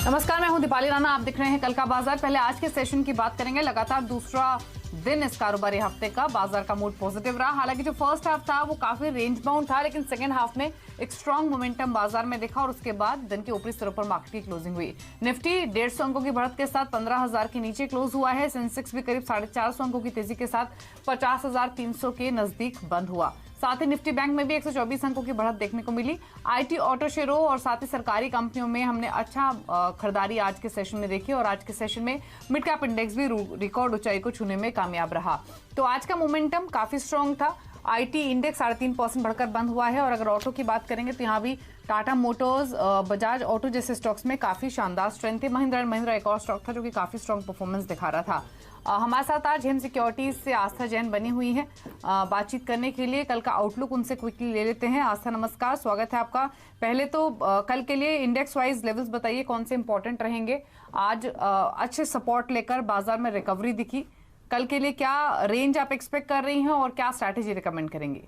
नमस्कार, मैं हूं दीपाली राणा। आप देख रहे हैं कल का बाजार। पहले आज के सेशन की बात करेंगे। लगातार दूसरा दिन इस कारोबारी हफ्ते का बाजार का मूड पॉजिटिव रहा। हालांकि जो फर्स्ट हाफ था वो काफी रेंज बाउंड था, लेकिन सेकंड हाफ में एक स्ट्रांग मोमेंटम बाजार में दिखा और उसके बाद दिन के ऊपरी स्तरों पर मार्केट की क्लोजिंग हुई। निफ्टी 150 अंकों की बढ़त के साथ 15,000 के नीचे क्लोज हुआ है। सेंसेक्स भी करीब 450 अंकों की तेजी के साथ 50,300 के नजदीक बंद हुआ। साथ ही निफ्टी बैंक में भी 124 अंकों की बढ़त देखने को मिली। आईटी, ऑटो शेयरों और साथ ही सरकारी कंपनियों में हमने अच्छा खरीदारी आज के सेशन में देखी और आज के सेशन में मिड कैप इंडेक्स भी रिकॉर्ड ऊंचाई को छूने में कामयाब रहा। तो आज का मोमेंटम काफी स्ट्रांग था। आईटी इंडेक्स 3.5% बढ़कर बंद हुआ है। और अगर ऑटो की बात करेंगे तो यहाँ भी टाटा मोटर्स, बजाज ऑटो जैसे स्टॉक्स में काफी शानदार स्ट्रेंथ थे। महिंद्रा एंड महिंद्रा एक और स्टॉक था जो कि काफी स्ट्रांग परफॉर्मेंस दिखा रहा था। हमारे साथ आज हिंद सिक्योरिटीज से आस्था जैन बनी हुई है बातचीत करने के लिए। कल का आउटलुक उनसे क्विकली ले लेते हैं। आस्था, नमस्कार, स्वागत है आपका। पहले तो कल के लिए इंडेक्स वाइज लेवल्स बताइए, कौन से इंपॉर्टेंट रहेंगे। आज अच्छे सपोर्ट लेकर बाजार में रिकवरी दिखी। कल के लिए क्या रेंज आप एक्सपेक्ट कर रही हैं और क्या स्ट्रैटेजी रिकमेंड करेंगी?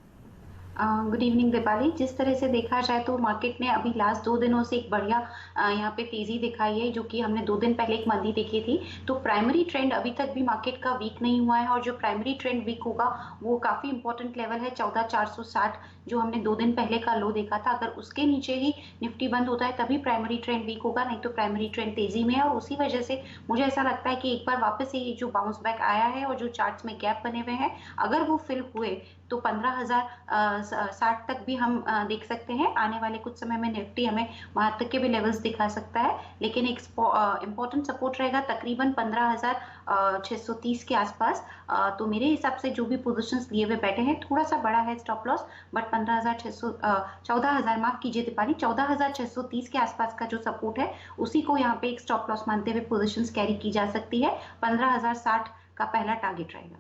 Good evening Deepali. जिस तरह से देखा जाए तो मार्केट ने अभी लास्ट 2 दिनों से एक बढ़िया यहाँ पे तेजी दिखाई है, जो कि हमने 2 दिन पहले एक मंदी देखी थी। तो प्राइमरी ट्रेंड अभी तक भी मार्केट का वीक नहीं हुआ है और जो प्राइमरी ट्रेंड वीक होगा वो काफी इंपॉर्टेंट लेवल है 14,460, जो हमने 2 दिन पहले का लो देखा था। अगर उसके नीचे ही निफ्टी बंद होता है तभी प्राइमरी ट्रेंड वीक होगा, नहीं तो प्राइमरी ट्रेंड तेजी में है। और उसी वजह से मुझे ऐसा लगता है कि एक बार वापस से ये जो बाउंस बैक आया है और जो चार्ट्स में गैप बने हुए हैं, अगर वो फिल हुए तो 15,060 तक भी हम देख सकते हैं। आने वाले कुछ समय में निफ्टी हमें वहां तक के भी लेवल्स दिखा सकता है, लेकिन एक इंपॉर्टेंट सपोर्ट रहेगा तकरीबन 15,630 के आसपास। तो मेरे हिसाब से जो भी पोजीशंस लिए हुए बैठे हैं, थोड़ा सा बड़ा है स्टॉप लॉस, बट 14,000 माफ कीजिए दीपाली, 14,630 के आसपास का जो सपोर्ट है उसी को यहाँ पे एक स्टॉप लॉस मानते हुए पोजीशंस कैरी की जा सकती है। 15,060 का पहला टारगेट रहेगा।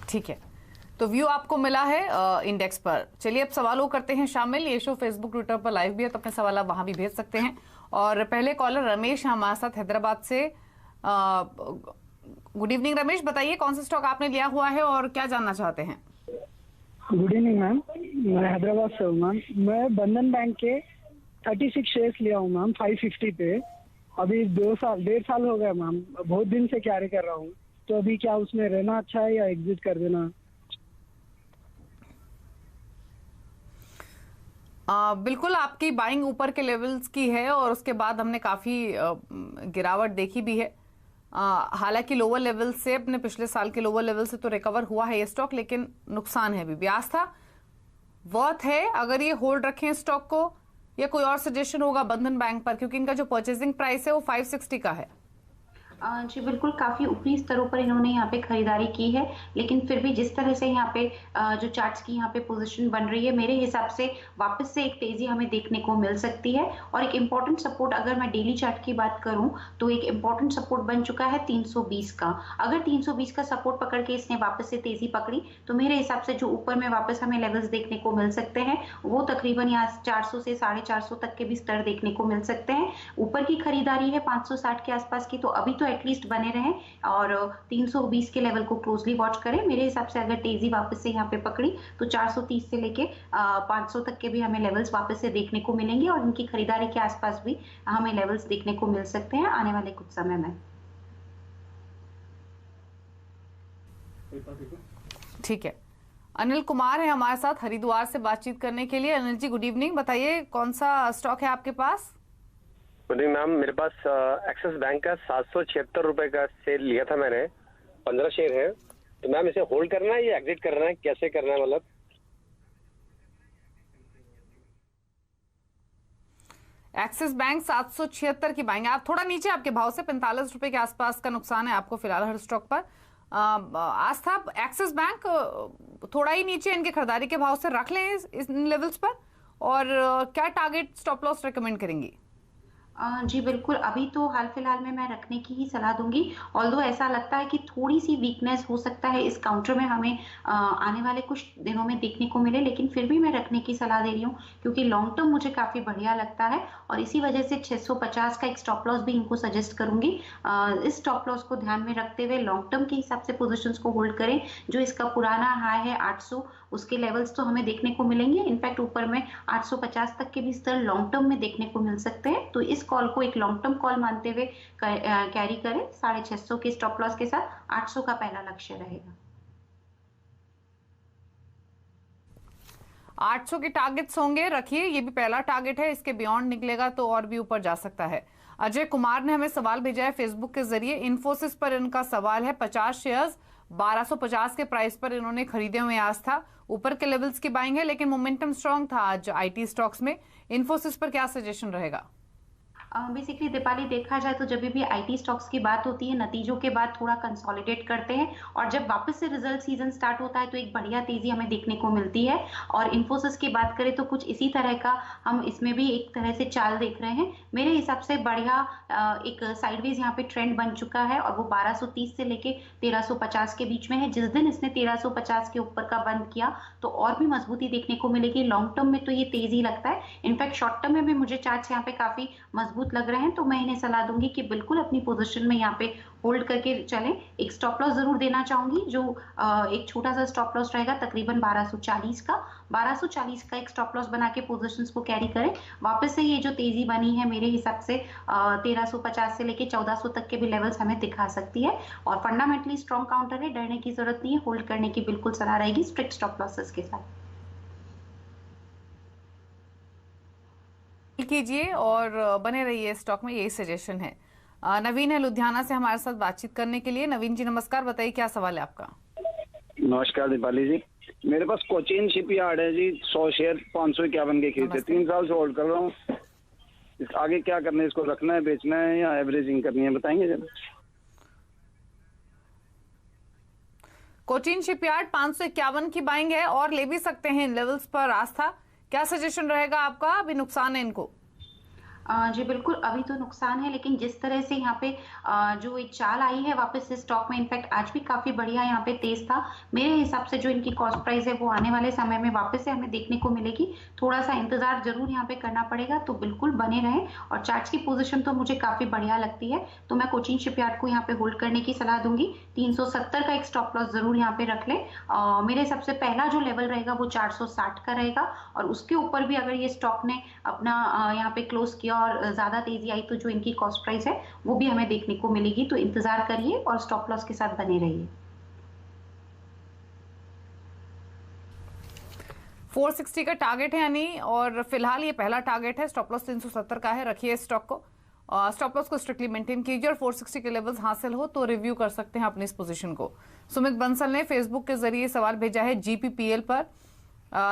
ठीक है, तो व्यू आपको मिला है इंडेक्स पर। चलिए अब सवालों करते हैं शामिल। ये शो फेसबुक, ट्विटर पर लाइव भी है, तो अपने सवाल आप वहां भी भेज सकते हैं। और पहले कॉलर रमेश हमारे साथ हैदराबाद से। गुड इवनिंग रमेश, बताइए कौन सा स्टॉक आपने लिया हुआ है और क्या जानना चाहते हैं? गुड इवनिंग मैम, मैं हैदराबाद से हूँ मैम। मैं बंधन बैंक के 36 शेयर्स लिया हूँ मैम 550 पे। अभी 1.5 साल हो गया मैम, बहुत दिन से कैरी कर रहा हूँ। तो अभी क्या उसमें रहना अच्छा है या एग्जिट कर देना? बिल्कुल, आपकी बाइंग ऊपर के लेवल्स की है और उसके बाद हमने काफी गिरावट देखी भी है। हालांकि लोअर लेवल से, अपने पिछले साल के लोअर लेवल से तो रिकवर हुआ है ये स्टॉक, लेकिन नुकसान है अभी। आस्था, वर्थ है अगर ये होल्ड रखें स्टॉक को, या कोई और सजेशन होगा बंधन बैंक पर, क्योंकि इनका जो परचेजिंग प्राइस है वो 560 का है। जी बिल्कुल, काफी ऊपरी स्तरों पर इन्होंने यहाँ पे खरीदारी की है, लेकिन फिर भी जिस तरह से यहाँ पे जो चार्ट्स की यहाँ पे पोजीशन बन रही है, मेरे हिसाब से वापस से एक तेजी हमें देखने को मिल सकती है। और एक इम्पॉर्टेंट सपोर्ट, अगर मैं डेली चार्ट की बात करूं तो एक इम्पॉर्टेंट सपोर्ट बन चुका है 320 का। अगर 320 का सपोर्ट पकड़ के इसने वापस से तेजी पकड़ी तो मेरे हिसाब से जो ऊपर में वापस हमें लेवल्स देखने को मिल सकते हैं वो तकरीबन यहाँ 400 से 450 तक के भी स्तर देखने को मिल सकते हैं। ऊपर की खरीदारी है 560 के आसपास की, तो अभी तो एटलीस्ट बने रहें और 320 के लेवल को क्लोजली वॉच करें। मेरे हिसाब से अगर तेजी वापस से यहाँ पे पकड़ी तो 430 से लेके 500 तक के भी हमें लेवल्स वापस से देखने को मिलेंगे और इनकी खरीदारी के आसपास भी हमें लेवल्स देखने को मिल सकते हैं आने वाले कुछ समय में। ठीक है, अनिल कुमार है हमारे साथ हरिद्वार से बातचीत करने के लिए। अनिल जी, गुड इवनिंग, बताइए कौन सा स्टॉक है आपके पास? गुड इवनिंग मैम, मेरे पास एक्सिस बैंक का 776 रुपए का सेल लिया था मैंने, 15 शेयर है। तो मैम इसे होल्ड करना है या एग्जिट करना है, कैसे करना है मतलब? एक्सिस बैंक 776 की बाइंग, आप थोड़ा नीचे आपके भाव से 45 रुपए के आसपास का नुकसान है आपको फिलहाल हर स्टॉक पर। आस्था, एक्सिस बैंक थोड़ा ही नीचे इनके खरीदारी के भाव से रख लें इस लेवल्स पर, और क्या टारगेट स्टॉप लॉस रेकमेंड करेंगी? जी बिल्कुल, अभी तो हाल फिलहाल में मैं रखने की ही सलाह दूँगी। ऑल्दो ऐसा लगता है कि थोड़ी-सी वीकनेस हो सकता है इस काउंटर में हमें आने वाले कुछ दिनों में देखने को मिले, लेकिन फिर भी मैं रखने की सलाह दे रही हूँ क्योंकि लॉन्ग टर्म मुझे काफ़ी बढ़िया लगता है और इसी वजह से 650 का एक स्टॉप लॉस भी इनको सजेस्ट करूँगी। इस स्टॉप लॉस को ध्यान में रखते हुए लॉन्ग टर्म के हिसाब से पोज़ीशंस को होल्ड करें। जो इसका पुराना हाई है 800 उसके लेवल्स तो हमें देखने को मिलेंगे। इनफैक्ट ऊपर में 850 तक के भी स्तर लॉन्ग टर्म में देखने को मिल सकते हैं। तो इस कॉल को एक लॉन्ग टर्म कॉल मानते हुए कैरी करें। 650 के स्टॉप लॉस के साथ 800 का पहला लक्ष्य रहेगा। 800 के टारगेट्स होंगे, रखिए, ये भी पहला टारगेट है, इसके बियॉन्ड निकलेगा तो और भी ऊपर जा सकता है। अजय कुमार ने हमें सवाल भेजा है फेसबुक के जरिए। इन्फोसिस पर इनका सवाल है, 50 शेयर्स 1250 के प्राइस पर इन्होंने खरीदे हुए आज था, ऊपर के लेवल्स की बाइंग है लेकिन मोमेंटम स्ट्रांग था आज आईटी स्टॉक्स में। इन्फोसिस पर क्या सजेशन रहेगा? बेसिकली दीपाली देखा जाए तो जब भी आईटी स्टॉक्स की बात होती है नतीजों के बाद थोड़ा कंसोलिडेट करते हैं और जब वापस से रिजल्ट सीजन स्टार्ट होता है तो एक बढ़िया तेजी हमें देखने को मिलती है। और इन्फोसिस की बात करें तो कुछ इसी तरह का हम इसमें भी एक तरह से चाल देख रहे हैं। मेरे हिसाब से बढ़िया एक साइडवेज यहाँ पे ट्रेंड बन चुका है और वो 1230 से लेके 1350 के बीच में है। जिस दिन इसने 1350 के ऊपर का बंद किया तो और भी मजबूती देखने को मिलेगी। लॉन्ग टर्म में तो ये तेजी लगता है, इनफैक्ट शॉर्ट टर्म में भी मुझे चार्ट्स यहाँ पे काफी मजबूत लग रहे हैं तो मैं इन्हें सलाह दूंगी कि बिल्कुल अपनी पोजीशन में यहाँ पे होल्ड करके चलें। एक स्टॉप लॉस जरूर देना चाहूंगी जो एक छोटा सा स्टॉप लॉस रहेगा तकरीबन 1240 का। 1240 का एक स्टॉप लॉस बना के पोजीशंस को कैरी करें। वापस से ये जो तेजी बनी है मेरे हिसाब से 1350 से लेके 1400 तक के भी लेवल्स हमें दिखा सकती है और फंडामेंटली स्ट्रॉन्ग काउंटर है, डरने की जरूरत नहीं है, होल्ड करने की बिल्कुल सलाह रहेगी स्ट्रिक्ट स्टॉप लॉसेस के साथ। कीजिए और बने रहिए स्टॉक में, यही सजेशन है। नवीन है लुधियाना से हमारे साथ बातचीत करने के लिए। नवीन जी नमस्कार, बताइए क्या सवाल है आपका? नमस्कार दीपाली जी, मेरे पास कोचीन शिपयार्ड है जी, 100 शेयर 551 के खरीदे, 3 साल से होल्ड कर रहा हूँ। आगे क्या करना है, इसको रखना है, बेचना है या एवरेजिंग करनी है, बताएंगे जरा। कोचीन शिपयार्ड 551 की बाइंग है और ले भी सकते हैं इन लेवल्स पर आस्था। क्या सजेशन रहेगा आपका? अभी नुकसान है इनको। जी बिल्कुल, अभी तो नुकसान है लेकिन जिस तरह से यहाँ पे जो एक चाल आई है वापस से स्टॉक में, इनफैक्ट आज भी काफी बढ़िया यहाँ पे तेज था। मेरे हिसाब से जो इनकी कॉस्ट प्राइस है वो आने वाले समय में वापस से हमें देखने को मिलेगी। थोड़ा सा इंतजार जरूर यहाँ पे करना पड़ेगा, तो बिल्कुल बने रहें। और चार्ट्स की पोजीशन तो मुझे काफी बढ़िया लगती है तो मैं कोचीन शिपयार्ड को यहाँ पे होल्ड करने की सलाह दूंगी। 370 का एक स्टॉप लॉस जरूर यहाँ पे रख लें। मेरे हिसाब से पहला जो लेवल रहेगा वो 460 का रहेगा और उसके ऊपर भी अगर ये स्टॉक ने अपना यहाँ पे क्लोज किया और ज्यादा तेजी आई तो जो इनकी कॉस्ट प्राइस है वो भी हमें देखने को मिलेगी। तो इंतजार करिए और स्टॉप लॉस के साथ बने रहिए। 460 का टारगेट है यानी, और फिलहाल ये पहला टारगेट है। स्टॉप लॉस 370 का है, रखिए स्टॉक को। स्टॉप लॉस को स्ट्रिक्टली मेंटेन कीजिए और 460 के लेवल्स हासिल हो तो रिव्यू कर सकते हैं अपनी इस पोजीशन को। सुमित बंसल ने फेसबुक के जरिए सवाल भेजा है जीपीपीएल पर।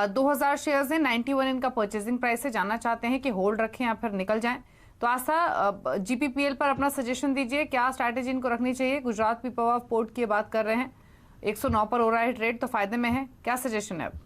2000 शेयर्स है, 91 इनका परचेजिंग प्राइस है, जानना चाहते हैं कि होल्ड रखें या फिर निकल जाएं। तो आशा जीपीपीएल पर अपना सजेशन दीजिए, क्या स्ट्रैटेजी इनको रखनी चाहिए? गुजरात पीपावाव पोर्ट की बात कर रहे हैं, 109 पर हो रहा है ट्रेड, तो फायदे में है, क्या सजेशन है अब?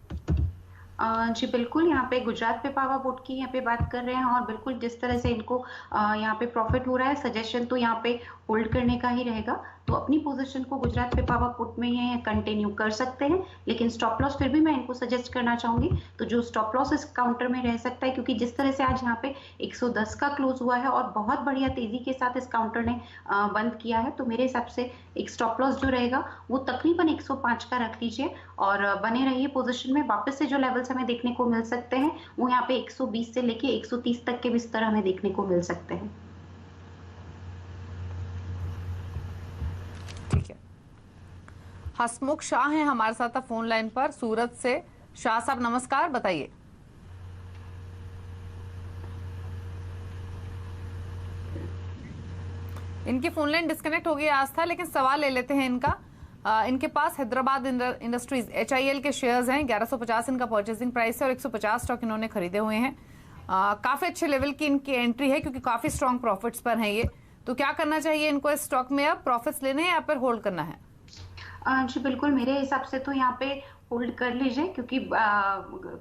जी बिल्कुल, यहाँ पे गुजरात पिपावाव पोर्ट की यहाँ पे बात कर रहे हैं और बिल्कुल जिस तरह से इनको यहाँ पे प्रॉफिट हो रहा है, सजेशन तो यहाँ पे होल्ड करने का ही रहेगा। तो अपनी पोजीशन को गुजरात पिपावाव पोर्ट में ये कंटिन्यू कर सकते हैं, लेकिन स्टॉप लॉस फिर भी मैं इनको सजेस्ट करना चाहूंगी। तो जो स्टॉप लॉस इस काउंटर में रह सकता है, क्योंकि जिस तरह से आज यहाँ पे 110 का क्लोज हुआ है और बहुत बढ़िया तेजी के साथ इस काउंटर ने बंद किया है, तो मेरे हिसाब से एक स्टॉप लॉस जो रहेगा वो तकरीबन 105 का रख लीजिए और बने रहिए पोजीशन में। वापस से जो लेवल्स हमें देखने को मिल सकते हैं वो यहाँ पे 120 से लेके 130 तक के भी स्तर हमें देखने को मिल सकते हैं। ठीक है, हसमुख शाह हैं हमारे साथ फोन लाइन पर सूरत से। शाह साहब नमस्कार, बताइए। इनकी फोन लाइन डिस्कनेक्ट हो गई आज था, लेकिन सवाल ले लेते हैं इनका। इनके पास हैदराबाद इंडस्ट्रीज HIL के शेयर्स हैं, 1150 इनका परचेसिंग प्राइस है और 150 स्टॉक इन्होंने खरीदे हुए हैं। काफी अच्छे लेवल की इनकी एंट्री है क्योंकि काफी स्ट्रॉन्ग प्रॉफिट्स पर हैं ये। तो क्या करना चाहिए इनको इस स्टॉक में? अब प्रॉफिट्स लेने हैं या फिर होल्ड करना है? जी बिल्कुल, मेरे हिसाब से तो यहाँ पे होल्ड कर लीजिए, क्योंकि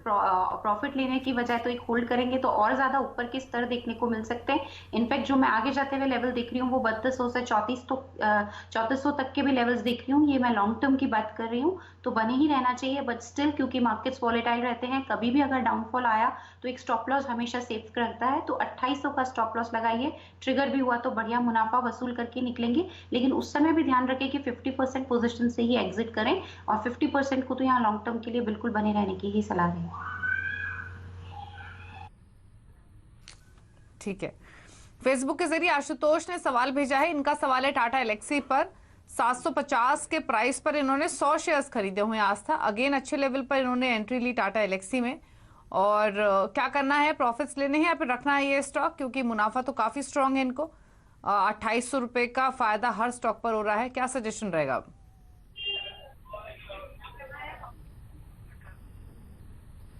प्रॉफिट लेने की बजाय तो एक होल्ड करेंगे तो और ज्यादा ऊपर के स्तर देखने को मिल सकते हैं। इनफैक्ट जो मैं आगे जाते हुए लेवल देख रही हूँ वो 3200 से 3400 तक के भी लेवल्स देख रही हूँ। ये मैं लॉन्ग टर्म की बात कर रही हूँ, तो बने ही रहना चाहिए। बट स्टिल क्योंकि मार्केट्स वॉलेटाइल रहते हैं, कभी भी अगर डाउनफॉल आया तो एक स्टॉप लॉस हमेशा सेफ रखता है। तो 2800 का स्टॉप लॉस लगाइए, ट्रिगर भी हुआ तो बढ़िया मुनाफा वसूल करके निकलेंगे। लेकिन उस समय भी ध्यान रखें कि 50% पोजीशन से ही एग्जिट करें, और 50% को तो यहाँ लॉन्ग टर्म के लिए बिल्कुल बने रहने की ही सलाह है। ठीक है, फेसबुक के जरिए आशुतोष ने सवाल भेजा है। इनका सवाल है टाटा एलेक्सी पर 750 के प्राइस पर इन्होंने 100 शेयर्स खरीदे हुए आज था। अगेन अच्छे लेवल पर इन्होंने एंट्री ली टाटा एलेक्सी में, और क्या करना है, प्रॉफिट्स लेने हैं या फिर रखना है ये स्टॉक, क्योंकि मुनाफा तो काफी स्ट्रांग है इनको। 2800 रुपए का फायदा हर स्टॉक पर हो रहा है। क्या सजेशन रहेगा अब?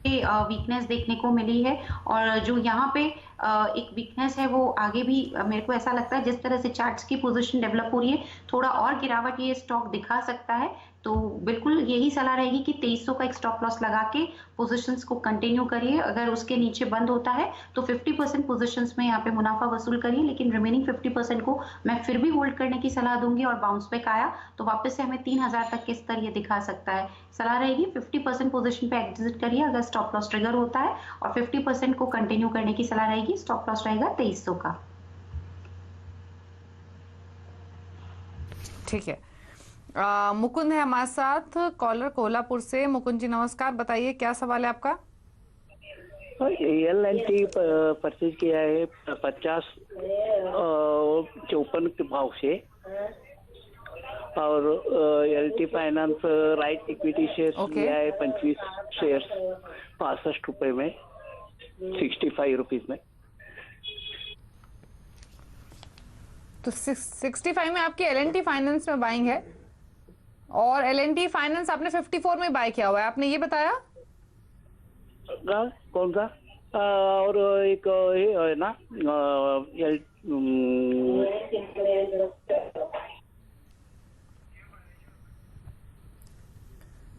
वीकनेस देखने को मिली है, और जो यहाँ पे एक वीकनेस है वो आगे भी मेरे को ऐसा लगता है जिस तरह से चार्ट्स की पोजीशन डेवलप हो रही है, थोड़ा और गिरावट ये स्टॉक दिखा सकता है। तो बिल्कुल यही सलाह रहेगी कि 2300 का एक स्टॉप लॉस लगा के पोजीशंस को कंटिन्यू करिए। अगर उसके नीचे बंद होता है तो 50% पोजीशंस में यहाँ पे मुनाफा वसूल करिए, लेकिन रिमेनिंग 50% को मैं फिर भी होल्ड करने की सलाह दूंगी। और बाउंस बैक आया तो वापस से हमें 3000 तक के स्तर ये दिखा सकता है। सलाह रहेगी 50% पोजीशन पे एग्जिट करिए अगर स्टॉप लॉस ट्रिगर होता है, और 50% को कंटिन्यू करने की सलाह रहेगी। स्टॉप लॉस रहेगा 2300 का। ठीक है, मुकुंद है हमारे साथ, कॉलर कोल्हापुर से। मुकुंद जी नमस्कार, बताइए क्या सवाल है आपका? LNT परचेज किया है 50-54 के भाव से, और LT finance right equity shares लिया है 25 शेयर्स 65 रुपए में, 65 रुपीज में। तो 65 में आपकी LNT फाइनेंस में बाइंग है, और LNT फाइनेंस आपने 54 में बाय किया हुआ है, आपने ये बताया? कौन सा? और एक है ना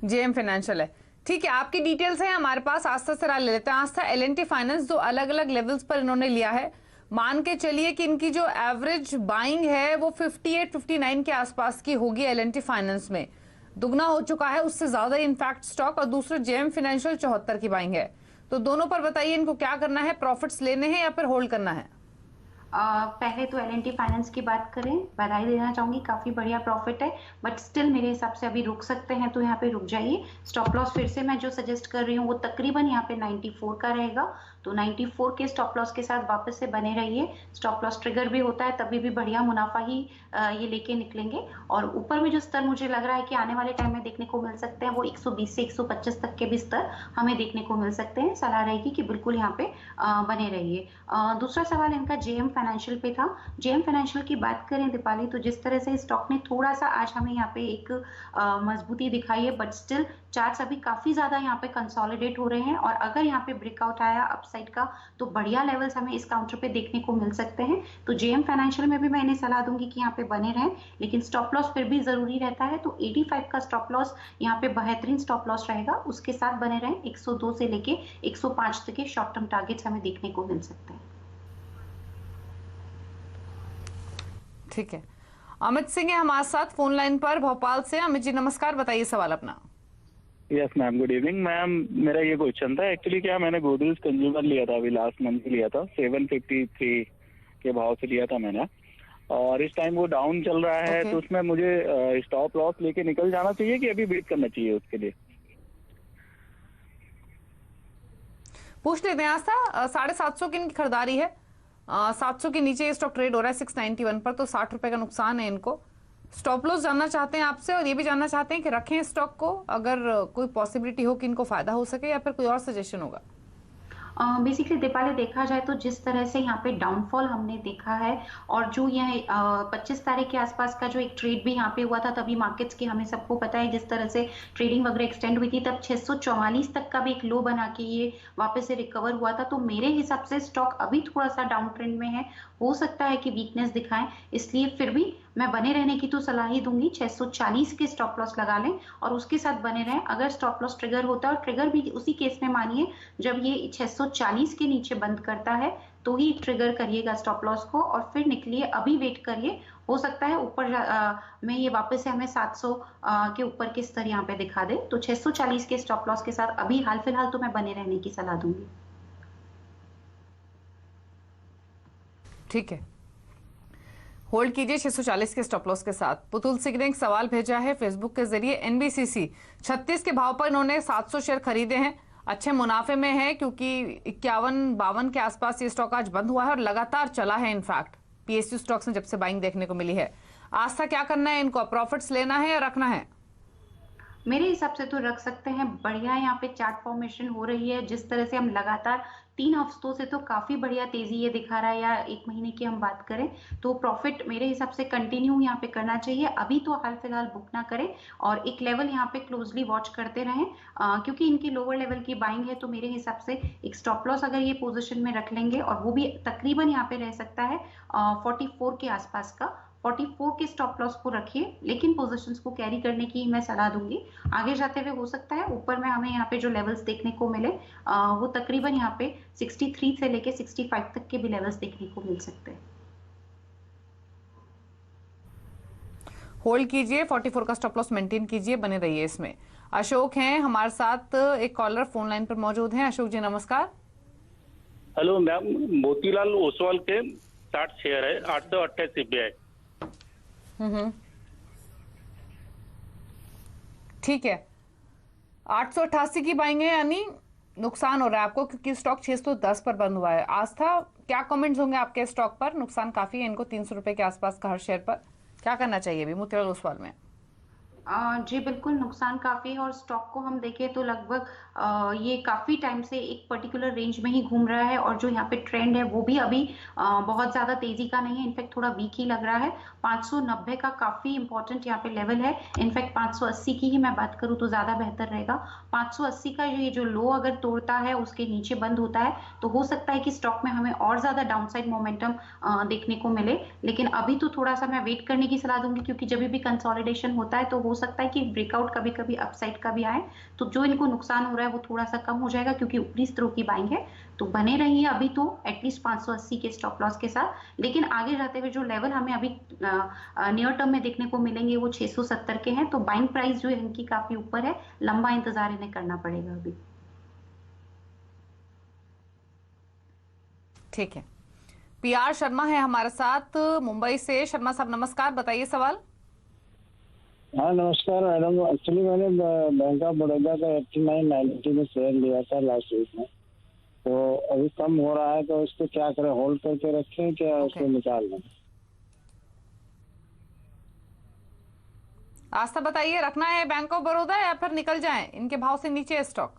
JM फाइनेंशियल है। ठीक है, आपकी डिटेल्स है हमारे पास, आस्था से ले लेते हैं। आस्था LNT फाइनेंस जो अलग अलग लेवल्स पर इन्होंने लिया है, मान के चलिए कि इनकी जो एवरेज बाइंग है वो 58-59 के आसपास की होगी। LNT फाइनेंस में दुगना हो चुका है, उससे ज्यादा इनफैक्ट स्टॉक। और दूसरा JM फाइनेंशियल 74 की बाइंग है। तो दोनों पर बताइए इनको क्या करना है, प्रॉफिट्स लेने हैं या फिर होल्ड करना है? पहले तो LNT फाइनेंस की बात करें, बधाई देना चाहूंगी, काफी बढ़िया प्रॉफिट है। बट स्टिल मेरे हिसाब से अभी रुक सकते हैं, तो यहाँ पे रुक जाइए। स्टॉप लॉस फिर से मैं जो सजेस्ट कर रही हूँ वो तकरीबन यहाँ पे 94 का रहेगा। तो 94 के स्टॉप लॉस के साथ वापस से बने रहिए। स्टॉप लॉस ट्रिगर भी होता है तभी भी बढ़िया मुनाफा ही ये लेके निकलेंगे। और ऊपर में जो स्तर मुझे लग रहा है कि आने वाले टाइम में देखने को मिल सकते हैं वो 120 से 125 तक के भी स्तर हमें देखने को मिल सकते हैं। सलाह रहेगी कि बिल्कुल यहाँ पे बने रहिए। दूसरा सवाल इनका JM फाइनेंशियल पे था। JM फाइनेंशियल की बात करें दीपाली, तो जिस तरह से स्टॉक ने थोड़ा सा आज हमें यहाँ पे एक मजबूती दिखाई है, बट स्टिल चार्ट्स अभी काफी ज्यादा यहाँ पे कंसोलिडेट हो रहे हैं। और अगर यहाँ पे ब्रेकआउट आया अपसाइड का तो बढ़िया लेवल्स हमें इस काउंटर पे देखने को मिल सकते हैं। तो JM फाइनेंशियल में भी मैं इन्हें सलाह दूंगी कि यहाँ पे बने रहें, लेकिन स्टॉप लॉस फिर भी जरूरी रहता है। तो 85 का स्टॉप लॉस यहाँ पे बेहतरीन स्टॉप लॉस रहेगा, उसके साथ बने रहें। 102 से लेके 105 तक के शॉर्ट टर्म टारगेट्स हमें देखने को मिल सकते हैं। ठीक है, अमित सिंह है हमारे साथ फोन लाइन पर भोपाल से। अमित जी नमस्कार, बताइए सवाल अपना। Yes ma'am, good evening ma'am. मेरा ये क्वेश्चन था, एक्चुअली क्या मैंने गोदरेज कंज्यूमर लिया था, अभी लास्ट मंथ लिया था, 753 के भाव से लिया था मैंने, और इस टाइम वो डाउन चल रहा है। तो उसमें मुझे स्टॉप लॉस लेके निकल जाना चाहिए कि अभी वेट करना चाहिए उसके लिए? पूछ लेते हैं। आस्था 750 की इनकी खरीदारी है, 700 के नीचे ये स्टॉक ट्रेड हो रहा है 691 पर, तो 60 रुपए का नुकसान है इनको। स्टॉप लॉस जानना चाहते हैं आपसे, और ये भी जानना चाहते हैं कि रखें स्टॉक को अगर कोई पॉसिबिलिटी हो कि इनको फायदा हो सके, या फिर कोई और सजेशन होगा? बेसिकली दीपाली देखा जाए तो जिस तरह से यहाँ पे डाउनफॉल हमने देखा है, और जो यह 25 तारीख के आसपास का जो एक ट्रेड भी यहाँ पे हुआ था, तभी मार्केट्स की हमें सबको पता है जिस तरह से ट्रेडिंग वगैरह एक्सटेंड हुई थी, तब 644 तक का भी एक लो बना के ये वापस से रिकवर हुआ था। तो मेरे हिसाब से स्टॉक अभी थोड़ा सा डाउन ट्रेंड में है, हो सकता है कि वीकनेस दिखाएं, इसलिए फिर भी मैं बने रहने की तो सलाह ही दूंगी। 640 के स्टॉप लॉस लगा लें और उसके साथ बने रहें। अगर स्टॉप लॉस ट्रिगर होता है, और ट्रिगर भी उसी केस में मानिए जब ये 640 के नीचे बंद करता है तो ही ट्रिगर करिएगा स्टॉप लॉस को, और फिर निकलिए। अभी वेट करिए, हो सकता है ऊपर में ये वापस से हमें 700 के ऊपर के स्तर यहाँ पे दिखा दे। तो 640 के स्टॉप लॉस के साथ अभी हाल फिलहाल तो मैं बने रहने की सलाह दूंगी। ठीक है, होल्ड कीजिए 640 के स्टॉप लॉस के साथ। पुतुल सिंह ने एक सवाल भेजा है फेसबुक के जरिए। एनबीसीसी 36 के भाव पर इन्होंने 700 शेयर खरीदे हैं, अच्छे मुनाफे में है क्योंकि 51-52 के आसपास ये स्टॉक आज बंद हुआ है और लगातार चला है। इनफैक्ट पीएसयू स्टॉक्स में जब से बाइंग देखने को मिली है। आस्था क्या करना है इनको, प्रॉफिट्स लेना है या रखना है? मेरे हिसाब से तो रख सकते हैं। बढ़िया यहाँ पे चार्ट फॉर्मेशन हो रही है। जिस तरह से हम लगातार 3 हफ्तों से तो काफी बढ़िया तेजी ये दिखा रहा है, या 1 महीने की हम बात करें तो प्रॉफिट मेरे हिसाब से कंटिन्यू यहाँ पे करना चाहिए। अभी तो हाल फिलहाल बुक ना करें और एक लेवल यहाँ पे क्लोजली वॉच करते रहें, क्योंकि इनकी लोअर लेवल की बाइंग है। तो मेरे हिसाब से एक स्टॉप लॉस अगर ये पोजिशन में रख लेंगे, और वो भी तकरीबन यहाँ पे रह सकता है 44 के आसपास का। 44 के स्टॉप लॉस को रखिए, लेकिन पोजीशंस को कैरी करने की मैं सलाह दूंगी। आगे जाते हुए हो सकता है ऊपर में हमें यहाँ पे जो लेवल्स देखने को मिले वो तकरीबन यहाँ पे 63 से लेके 65 तक के भी लेवल्स देखने को मिल सकते हैं। होल्ड कीजिए, 44 का स्टॉप लॉस मेंटेन कीजिए, बने रहिए इसमें। अशोक हैं हमारे साथ, एक कॉलर फोन लाइन पर मौजूद हैं। अशोक जी नमस्कार। हेलो मैम, मोतीलाल ओसवाल के 60 शेयर है, 828 CPI। ठीक है, 888 की बाइंग है, यानी नुकसान हो रहा है आपको क्योंकि स्टॉक 610 पर बंद हुआ है। आस्था, क्या कमेंट्स होंगे आपके स्टॉक पर? नुकसान काफी है इनको, 300 रुपए के आसपास का हर शेयर पर। क्या करना चाहिए अभी मोतीलाल ओसवाल में? जी बिल्कुल, नुकसान काफी है और स्टॉक को हम देखें तो लगभग ये काफी टाइम से एक पर्टिकुलर रेंज में ही घूम रहा है, और जो यहाँ पे ट्रेंड है वो भी अभी बहुत ज्यादा तेजी का नहीं है, इनफैक्ट थोड़ा वीक ही लग रहा है। 590 का काफी इंपॉर्टेंट यहाँ पे लेवल है। इनफैक्ट 580 की ही मैं बात करूँ तो ज्यादा बेहतर रहेगा। 580 का ये जो लो अगर तोड़ता है, उसके नीचे बंद होता है, तो हो सकता है कि स्टॉक में हमें और ज्यादा डाउनसाइड मोमेंटम देखने को मिले। लेकिन अभी तो थोड़ा सा मैं वेट करने की सलाह दूंगी, क्योंकि जब भी कंसोलिडेशन होता है तो हो सकता है कि ब्रेकआउट कभी कभी अपसाइड का भी आए, तो जो इनको नुकसान हो रहा है वो थोड़ा सा कम हो जाएगा, क्योंकि ऊपरी स्तरों की बाइंग है। तो बने रहिए अभी तो एटलीस्ट 580 के स्टॉप लॉस के साथ। लेकिन आगे जाते हुए जो लेवल हमें अभी नियर टर्म में देखने को मिलेंगे वो 670 के हैं। तो बाइंग प्राइस जो है इनकी काफी ऊपर है, लंबा इंतजार इन्हें करना पड़ेगा अभी। ठीक है, पीआर शर्मा है हमारे साथ मुंबई से। शर्मा साहब नमस्कार, बताइए सवाल। हाँ नमस्कार मैडम, एक्चुअली मैंने बैंक ऑफ बड़ौदा का 89-90 में शेयर लिया था लास्ट वीक में, तो अभी कम हो रहा है, तो उसको क्या करें, होल्ड करके रखें क्या उसको निकाल दें? आस्था बताइए, रखना है बैंक ऑफ बड़ौदा या फिर निकल जाएं? इनके भाव से नीचे है स्टॉक।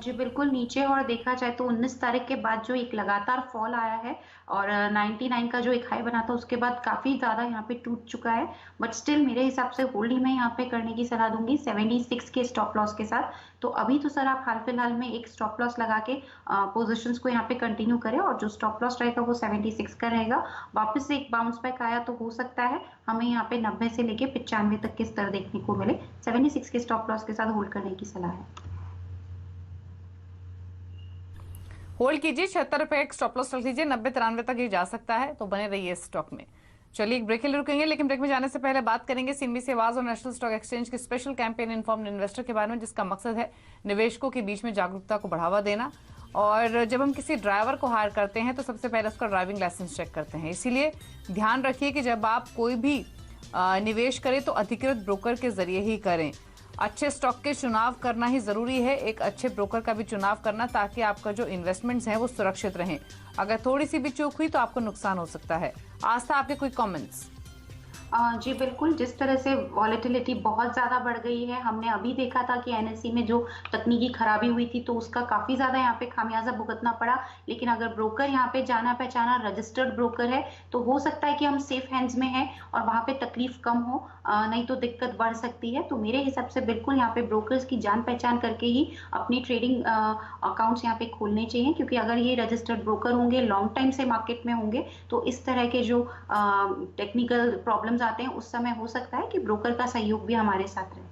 जी बिल्कुल नीचे, और देखा जाए तो 19 तारीख के बाद जो एक लगातार फॉल आया है और 99 का जो एक हाई बना था उसके बाद काफी ज्यादा यहाँ पे टूट चुका है। बट स्टिल मेरे हिसाब से होल्ड ही मैं यहाँ पे करने की सलाह दूंगी 76 के स्टॉप लॉस के साथ। तो अभी तो सर आप हाल फिलहाल में एक स्टॉप लॉस लगा के पोजिशंस को यहाँ पे कंटिन्यू करें, और जो स्टॉप लॉस रहेगा वो 76 का रहेगा। वापस से एक बाउंस बैक आया तो हो सकता है हमें यहाँ पे 90 से लेके 95 तक के स्तर देखने को मिले। 76 के स्टॉप लॉस के साथ होल्ड करने की सलाह है। होल्ड कीजिए, 76 रुपए एक स्टॉप लॉस रख लीजिए, 90-93 तक ये जा सकता है, तो बने रहिए इस स्टॉक में। चलिए एक ब्रेक के लिए रुकेंगे, लेकिन ब्रेक में जाने से पहले बात करेंगे सीएनबीसी आवाज और नेशनल स्टॉक एक्सचेंज की स्पेशल कैंपेन इन्फॉर्म्ड इन्वेस्टर के बारे में, जिसका मकसद है निवेशकों के बीच में जागरूकता को बढ़ावा देना। और जब हम किसी ड्राइवर को हायर करते हैं तो सबसे पहले उसका ड्राइविंग लाइसेंस चेक करते हैं। इसीलिए ध्यान रखिए कि जब आप कोई भी निवेश करें तो अधिकृत ब्रोकर के जरिए ही करें। अच्छे स्टॉक के चुनाव करना ही जरूरी है, एक अच्छे ब्रोकर का भी चुनाव करना, ताकि आपका जो इन्वेस्टमेंट्स हैं वो सुरक्षित रहें। अगर थोड़ी सी भी चूक हुई तो आपको नुकसान हो सकता है। आस्था, आपके कोई कमेंट्स? जी बिल्कुल, जिस तरह से वॉलेटिलिटी बहुत ज़्यादा बढ़ गई है, हमने अभी देखा था कि एनएसई में जो तकनीकी खराबी हुई थी तो उसका काफ़ी ज़्यादा यहाँ पे खामियाजा भुगतना पड़ा। लेकिन अगर ब्रोकर यहाँ पे जाना पहचाना रजिस्टर्ड ब्रोकर है तो हो सकता है कि हम सेफ हैंड्स में हैं और वहाँ पे तकलीफ कम हो, नहीं तो दिक्कत बढ़ सकती है। तो मेरे हिसाब से बिल्कुल यहाँ पे ब्रोकर्स की जान पहचान करके ही अपनी ट्रेडिंग अकाउंट्स यहाँ पे खोलने चाहिए, क्योंकि अगर ये रजिस्टर्ड ब्रोकर होंगे, लॉन्ग टाइम से मार्केट में होंगे, तो इस तरह के जो टेक्निकल प्रॉब्लम्स आते हैं उस समय हो सकता है कि ब्रोकर का सहयोग भी हमारे साथ रहे।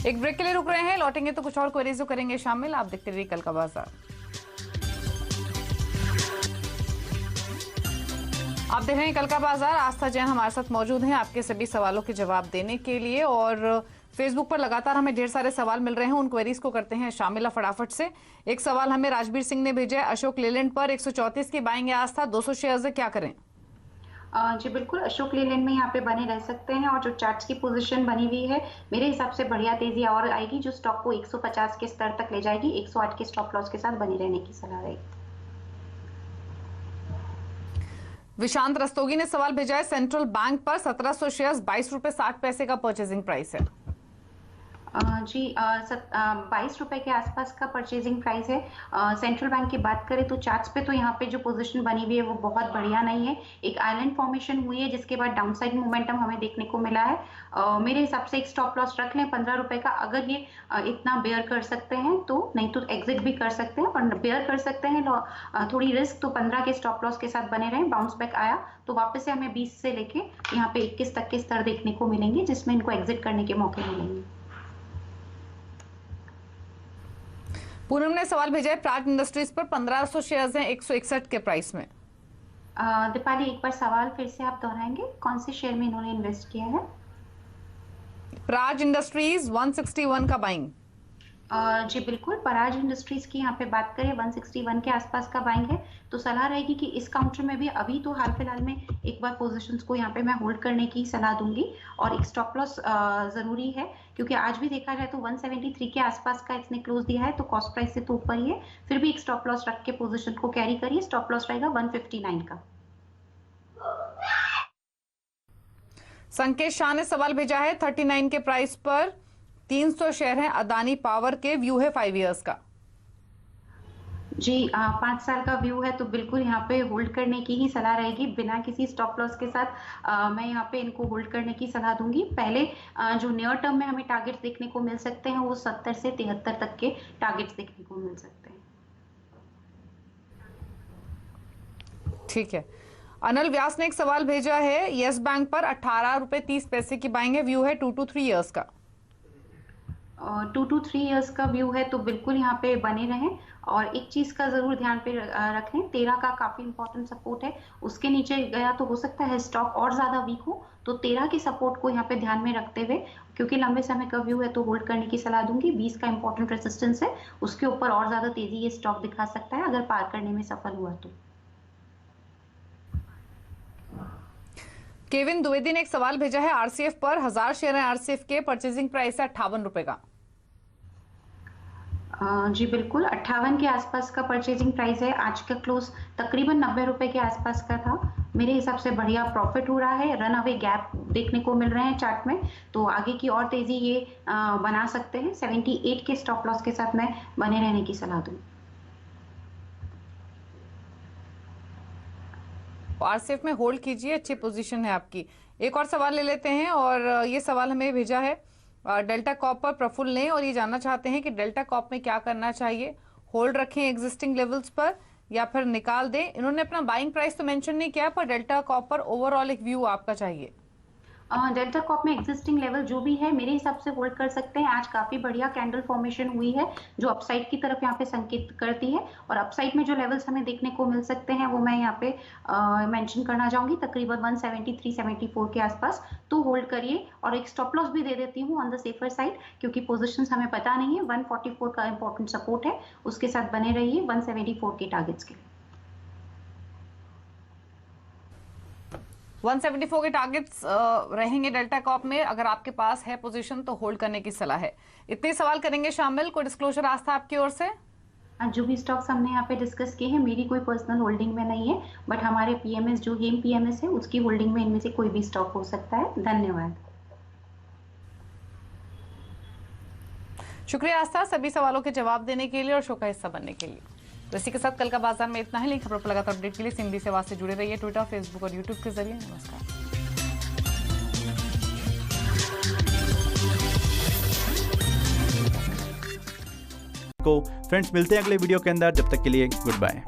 एक ब्रेक के लिए रुक रहे हैं, लौटेंगे तो कुछ और क्वेरीज करेंगे शामिल। आप देखते रहिए कल का बाजार। आप देख रहे हैं कल का बाजार। आस्था जैन हमारे साथ मौजूद हैं आपके सभी सवालों के जवाब देने के लिए, और फेसबुक पर लगातार हमें ढेर सारे सवाल मिल रहे हैं, उन क्वेरीज को करते हैं शामिल फटाफट से। एक सवाल हमें राजवीर सिंह ने भेजा है, अशोक लेलैंड पर 134 की बाइंग आस्था 200 शेयर्स है, क्या करें? जी बिल्कुल, अशोक लेलैंड में यहाँ पे बने रह सकते हैं, और जो चार्ट्स की पोजीशन बनी हुई है मेरे हिसाब से बढ़िया तेजी और आएगी, जो स्टॉक को 150 के स्तर तक ले जाएगी। 108 के स्टॉप लॉस के साथ बने रहने की सलाह रहेगी। विशांत रस्तोगी ने सवाल भेजा है, सेंट्रल बैंक पर 1700 शेयर्स 22 रुपए 60 पैसे का परचेजिंग प्राइस है। जी 22 रुपए के आसपास का परचेजिंग प्राइस है। सेंट्रल बैंक की बात करें तो चार्ट्स पे तो यहाँ पे जो पोजीशन बनी हुई है वो बहुत बढ़िया नहीं है। एक आइलैंड फॉर्मेशन हुई है जिसके बाद डाउनसाइड मोमेंटम हमें देखने को मिला है। मेरे हिसाब से एक स्टॉप लॉस रख लें 15 रुपए का। अगर ये इतना बेयर कर सकते हैं तो, नहीं तो एग्जिट भी कर सकते हैं, और बेयर कर सकते हैं थोड़ी रिस्क तो 15 के स्टॉप लॉस के साथ बने रहें। बाउंस बैक आया तो वापस से हमें 20 से लेके यहाँ पे 21 तक के स्तर देखने को मिलेंगे, जिसमें इनको एग्जिट करने के मौके मिलेंगे। पूनम ने सवाल भेजा है, प्राग इंडस्ट्रीज पर 1500 शेयर्स हैं 161 के प्राइस में। दीपाली, एक बार सवाल फिर से आप दोहराएंगे, कौन से शेयर में इन्होंने इन्वेस्ट किया है? प्राग इंडस्ट्रीज 161 का बाइंग। जी बिल्कुल, पराज इंडस्ट्रीज की यहाँ पे बात करें 161 के आसपास का बाइंग है, तो सलाह रहेगी कि इस काउंटर में भी अभी तो हाल फिलहाल में एक बार पोजीशंस को यहाँ पे मैं होल्ड करने की सलाह दूंगी, और एक स्टॉप लॉस जरूरी है, क्योंकि आज भी देखा जाए तो 173 के आसपास का इसने क्लोज दिया है, तो कॉस्ट प्राइस से तो ऊपर ही है। फिर भी एक स्टॉप लॉस रख के पोजीशन को कैरी करिए। स्टॉप लॉस रहेगा 159 का। संकेत शाह ने सवाल भेजा है, 39 के प्राइस पर 300 शेयर हैं अदानी पावर के, व्यू है 5 इयर्स का। जी 5 साल का व्यू है तो बिल्कुल यहाँ पे होल्ड करने की ही सलाह रहेगी, बिना किसी स्टॉप लॉस के साथ। मैं यहाँ पे इनको होल्ड करने की सलाह दूंगी। पहले जो नियर टर्म में हमें टारगेट्स देखने को मिल सकते हैं वो 70 से 73 तक के टारगेट्स देखने को मिल सकते हैं। ठीक है। अनिल व्यास ने एक सवाल भेजा है, यस बैंक पर 18 रुपए 30 पैसे की बाइंग है, व्यू है 2 to 3 इयर्स का। 2 to 3 इयर्स का व्यू है तो बिल्कुल यहाँ पे बने रहें, और एक चीज का जरूर ध्यान पे रखें, 13 का काफी इंपॉर्टेंट सपोर्ट है, उसके नीचे गया तो हो सकता है स्टॉक और ज्यादा वीक हो, तो 13 के सपोर्ट को यहाँ पे ध्यान में रखते हुए, क्योंकि लंबे समय का व्यू है तो होल्ड करने की सलाह दूंगी। 20 का इंपॉर्टेंट रेजिस्टेंस है, उसके ऊपर और ज्यादा तेजी ये स्टॉक दिखा सकता है अगर पार करने में सफल हुआ तो। केविन द्विवेदी ने एक सवाल भेजा है, आरसीएफ पर 1000 शेयर है आरसीएफ के, परचेजिंग प्राइस है 58 रुपए का। जी बिल्कुल, 58 के आसपास का परचेजिंग प्राइस है। आज का क्लोज तकरीबन 90 रुपए के आसपास का था। मेरे हिसाब से बढ़िया प्रॉफिट हो रहा है, रन अवे गैप देखने को मिल रहे हैं चार्ट में, तो आगे की और तेजी ये बना सकते हैं। 78 के स्टॉप लॉस के साथ मैं बने रहने की सलाह दूं। आरसीएफ में होल्ड कीजिए, अच्छी पोजीशन है आपकी। एक और सवाल ले लेते हैं, और ये सवाल हमें भेजा है डेल्टा कॉप पर प्रफुल्ल ने, और ये जानना चाहते हैं कि डेल्टा कॉप में क्या करना चाहिए, होल्ड रखें एग्जिस्टिंग लेवल्स पर या फिर निकाल दें। इन्होंने अपना बाइंग प्राइस तो मेंशन नहीं किया, पर डेल्टा कॉप पर ओवरऑल एक व्यू आपका चाहिए। डेल्टा कॉप में एग्जिस्टिंग लेवल जो भी है मेरे हिसाब से होल्ड कर सकते हैं। आज काफी बढ़िया कैंडल फॉर्मेशन हुई है जो अपसाइड की तरफ यहाँ पे संकेत करती है, और अपसाइड में जो लेवल्स हमें देखने को मिल सकते हैं वो मैं यहाँ पे मेंशन करना चाहूंगी, तकरीबन 173-74 के आसपास, तो होल्ड करिए। और एक स्टॉप लॉस भी दे देती हूँ ऑन द सेफर साइड, क्योंकि पोजिशन हमें पता नहीं है। 144 का इंपॉर्टेंट सपोर्ट है, उसके साथ बने रहिए 174 के टारगेट्स के लिए। 174 के टारगेट्स रहेंगे डेल्टा कॉप में। अगर आपके पास है पोजीशन तो होल्ड करने की सलाह है। इतने सवाल करेंगे शामिल। कोई डिस्क्लोजर आस्था आपकी ओर से? जो भी स्टॉक्स हमने यहाँ पे डिस्कस किए हैं मेरी कोई पर्सनल होल्डिंग में नहीं है, बट हमारे पीएमएस जो हेम पीएमएस है उसकी होल्डिंग में इनमें से कोई भी स्टॉक हो सकता है। धन्यवाद। शुक्रिया आस्था सभी सवालों के जवाब देने के लिए और शो का हिस्सा बनने के लिए। तो इसी के साथ कल का बाजार में इतना ही। खबरों पर लगातार अपडेट के लिए सिंधी सेवा से जुड़े रहिए ट्विटर, फेसबुक और यूट्यूब के जरिए। नमस्कार। फ्रेंड्स मिलते हैं अगले वीडियो के अंदर, जब तक के लिए गुड बाय।